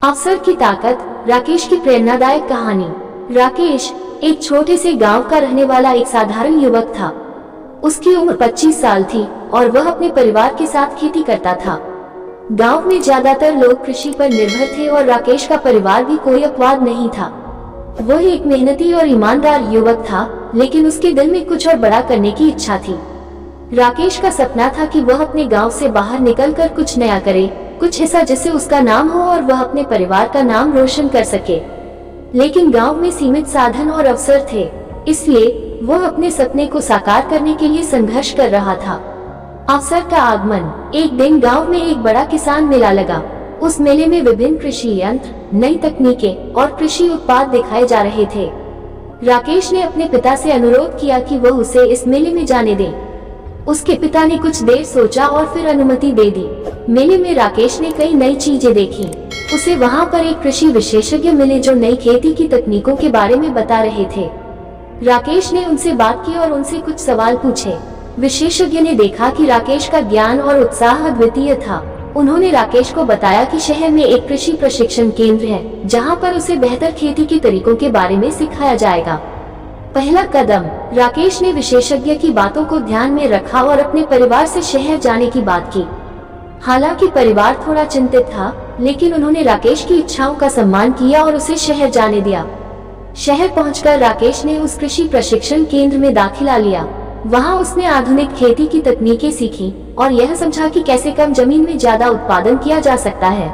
अवसर की ताकत, राकेश की प्रेरणादायक कहानी। राकेश एक छोटे से गांव का रहने वाला एक साधारण युवक था। उसकी उम्र 25 साल थी और वह अपने परिवार के साथ खेती करता था। गांव में ज्यादातर लोग कृषि पर निर्भर थे और राकेश का परिवार भी कोई अपवाद नहीं था। वह एक मेहनती और ईमानदार युवक था, लेकिन उसके दिल में कुछ और बड़ा करने की इच्छा थी। राकेश का सपना था कि वह अपने गांव से बाहर निकलकर कुछ नया करे, कुछ ऐसा जिससे उसका नाम हो और वह अपने परिवार का नाम रोशन कर सके। लेकिन गांव में सीमित साधन और अवसर थे, इसलिए वह अपने सपने को साकार करने के लिए संघर्ष कर रहा था। अवसर का आगमन। एक दिन गांव में एक बड़ा किसान मेला लगा। उस मेले में विभिन्न कृषि यंत्र, नई तकनीकें और कृषि उत्पाद दिखाए जा रहे थे। राकेश ने अपने पिता से अनुरोध किया कि वह उसे इस मेले में जाने दे। उसके पिता ने कुछ देर सोचा और फिर अनुमति दे दी। मेले में राकेश ने कई नई चीजें देखी। उसे वहां पर एक कृषि विशेषज्ञ मिले जो नई खेती की तकनीकों के बारे में बता रहे थे। राकेश ने उनसे बात की और उनसे कुछ सवाल पूछे। विशेषज्ञ ने देखा कि राकेश का ज्ञान और उत्साह अद्वितीय था। उन्होंने राकेश को बताया कि शहर में एक कृषि प्रशिक्षण केंद्र है, जहां पर उसे बेहतर खेती के तरीकों के बारे में सिखाया जाएगा। पहला कदम। राकेश ने विशेषज्ञ की बातों को ध्यान में रखा और अपने परिवार से शहर जाने की बात की। हालांकि परिवार थोड़ा चिंतित था, लेकिन उन्होंने राकेश की इच्छाओं का सम्मान किया और उसे शहर जाने दिया। शहर पहुंचकर राकेश ने उस कृषि प्रशिक्षण केंद्र में दाखिला लिया। वहां उसने आधुनिक खेती की तकनीकें सीखी और यह समझा कि कैसे कम जमीन में ज्यादा उत्पादन किया जा सकता है।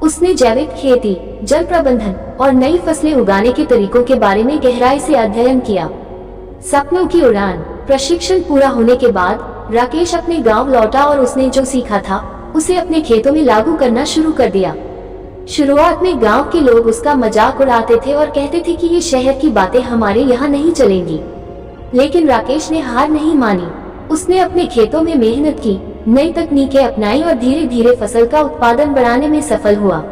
उसने जैविक खेती, जल प्रबंधन और नई फसलें उगाने के तरीकों के बारे में गहराई से अध्ययन किया। सपनों की उड़ान। प्रशिक्षण पूरा होने के बाद राकेश अपने गांव लौटा और उसने जो सीखा था उसे अपने खेतों में लागू करना शुरू कर दिया। शुरुआत में गांव के लोग उसका मजाक उड़ाते थे और कहते थे कि ये शहर की बातें हमारे यहाँ नहीं चलेंगी। लेकिन राकेश ने हार नहीं मानी। उसने अपने खेतों में मेहनत की, नई तकनीकें अपनाई और धीरे धीरे फसल का उत्पादन बढ़ाने में सफल हुआ।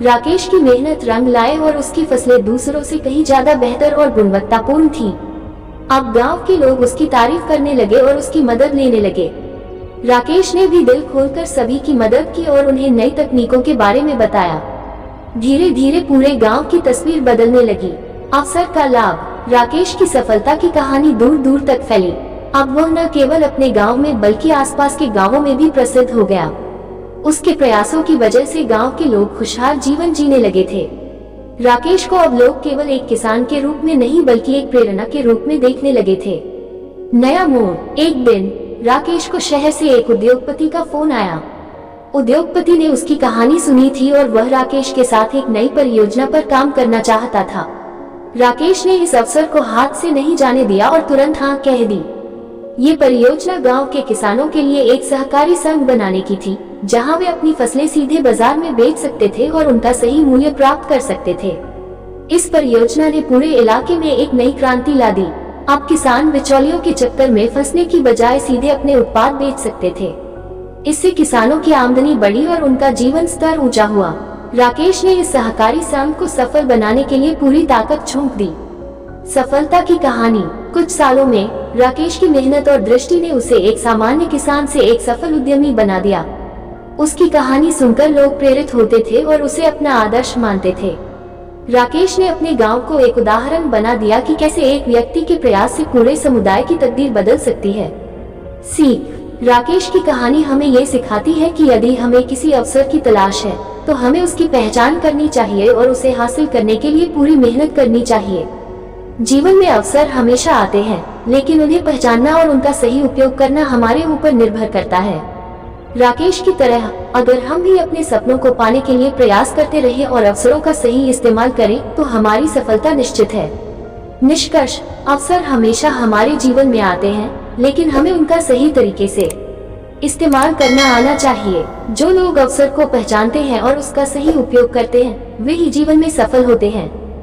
राकेश की मेहनत रंग लाए और उसकी फसलें दूसरों से कहीं ज्यादा बेहतर और गुणवत्तापूर्ण थी। अब गांव के लोग उसकी तारीफ करने लगे और उसकी मदद लेने लगे। राकेश ने भी दिल खोलकर सभी की मदद की और उन्हें नई तकनीकों के बारे में बताया। धीरे धीरे पूरे गांव की तस्वीर बदलने लगी। अवसर का लाभ। राकेश की सफलता की कहानी दूर दूर तक फैली। अब वह न केवल अपने गांव में बल्कि आसपास के गांवों में भी प्रसिद्ध हो गया। उसके प्रयासों की वजह से गांव के लोग खुशहाल जीवन जीने लगे थे। राकेश को अब लोग केवल एक किसान के रूप में नहीं बल्कि एक प्रेरणा के रूप में देखने लगे थे। नया मोड़। एक दिन राकेश को शहर से एक उद्योगपति का फोन आया। उद्योगपति ने उसकी कहानी सुनी थी और वह राकेश के साथ एक नई परियोजना पर काम करना चाहता था। राकेश ने इस अवसर को हाथ से नहीं जाने दिया और तुरंत हाँ कह दी। ये परियोजना गांव के किसानों के लिए एक सहकारी संघ बनाने की थी, जहां वे अपनी फसलें सीधे बाजार में बेच सकते थे और उनका सही मूल्य प्राप्त कर सकते थे। इस परियोजना ने पूरे इलाके में एक नई क्रांति ला दी। अब किसान बिचौलियों के चक्कर में फंसने की बजाय सीधे अपने उत्पाद बेच सकते थे। इससे किसानों की आमदनी बढ़ी और उनका जीवन स्तर ऊंचा हुआ। राकेश ने इस सहकारी संघ को सफल बनाने के लिए पूरी ताकत झोंक दी। सफलता की कहानी। कुछ सालों में राकेश की मेहनत और दृष्टि ने उसे एक सामान्य किसान से एक सफल उद्यमी बना दिया। उसकी कहानी सुनकर लोग प्रेरित होते थे और उसे अपना आदर्श मानते थे। राकेश ने अपने गांव को एक उदाहरण बना दिया कि कैसे एक व्यक्ति के प्रयास से पूरे समुदाय की तकदीर बदल सकती है। सीख। राकेश की कहानी हमें ये सिखाती है कि यदि हमें किसी अवसर की तलाश है तो हमें उसकी पहचान करनी चाहिए और उसे हासिल करने के लिए पूरी मेहनत करनी चाहिए। जीवन में अवसर हमेशा आते हैं, लेकिन उन्हें पहचानना और उनका सही उपयोग करना हमारे ऊपर निर्भर करता है। राकेश की तरह अगर हम भी अपने सपनों को पाने के लिए प्रयास करते रहें और अवसरों का सही इस्तेमाल करें तो हमारी सफलता निश्चित है। निष्कर्ष। अवसर हमेशा हमारे जीवन में आते हैं, लेकिन हमें उनका सही तरीके से इस्तेमाल करना आना चाहिए। जो लोग अवसर को पहचानते हैं और उसका सही उपयोग करते हैं, वे ही जीवन में सफल होते हैं।